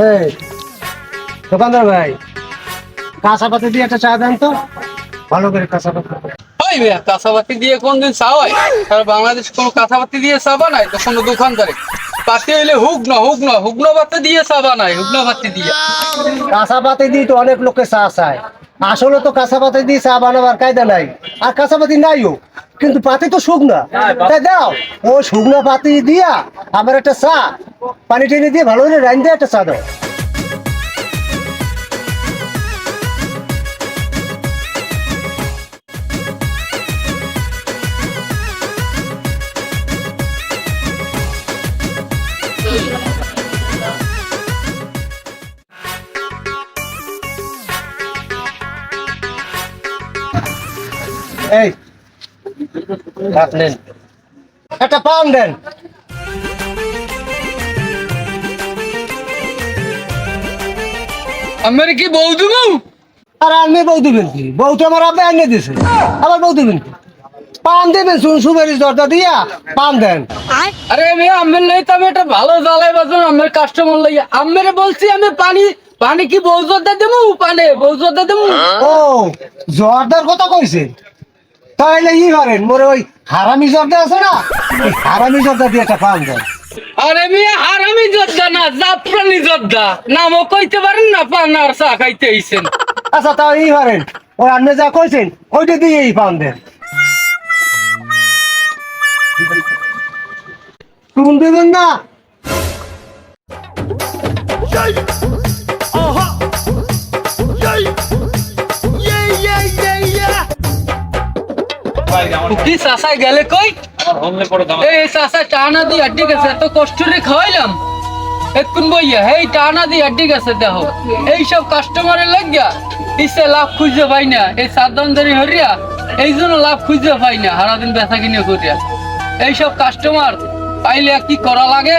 এই দোকানদার ভাই, কাঁচা পাতি দিয়ে একটা চা দেন তো, ভালো করে কাঁচা পাতি। ওই মিয়া কাঁচাপাতি দিয়ে কোনদিন চা হয়? আর বাংলাদেশ কোনো কাঁচাপাতি দিয়ে চা বানায় তো কোনো দোকানদারে? পাতি হইলে হুগনো পাতি দিয়ে চা বানায়, হুগনো পাতি দিয়ে। কাঁচা পাতি দিয়ে তো অনেক লোকে চা চায়, আসলে তো কাঁচা পাতি দিয়ে চা বানাবার কায়দা নাই, আর কাঁচা পাতি নাইও, কিন্তু পাতি তো শুকনা। তাই দাও, ও শুকনা পাতি দিয়া আমার একটা চা পানি টেনে দিয়ে ভালো করে রাইন দিয়ে একটা চা দাও। এই রাখলেন, একটা পান দেন। আমার কি বউ দেবো? আর আমি বউ দিবেন কি? বউ তো আমার আপনি এনে দিছে, আবার বউ দিবেন কি? পান দেবেন, সুপারিশ দরজা দিয়া পান দেন। আরে মিয়া আমার লই তো আমি একটা ভালো জ্বালাই বাজন আমার কাস্টমার লই আমি বলছি আমি পানি কি বউ জর্দা দেবো? বউ জর্দা দেবো? ও জর্দার কথা কইছে, তাহলে ই করেন, মোরে ওই হারামি জর্দা আছে না, ওই হারামি জর্দা দিয়ে একটা পান দেন। আরে মিয়া হারামি জর্দা না, জাফরানি জর্দা। নামও কইতে পারেন না, পান আর চা খাইতে আইছেন। আচ্ছা তাও ই করেন, ওই আপনি যা কইছেন ওইটা দিয়েই পান দেন। কোন দেবেন না? কি চাষা গেলে কই? এই চাষা টানা দিয়ে আড্ডি গেছে, এত কষ্ট রে খাওয়াইলাম এক্ষুন বইয়া, এই টানা দিয়ে আড্ডি গেছে। দেখো এইসব কাস্টমারের লাগিয়া ইসে লাভ খুঁজে পাই না, এই সাবধানদারি হরিয়া এই জন্য লাভ খুঁজে পাই না, সারাদিন বেচা কিনে করিয়া। এইসব কাস্টমার পাইলে কি করা লাগে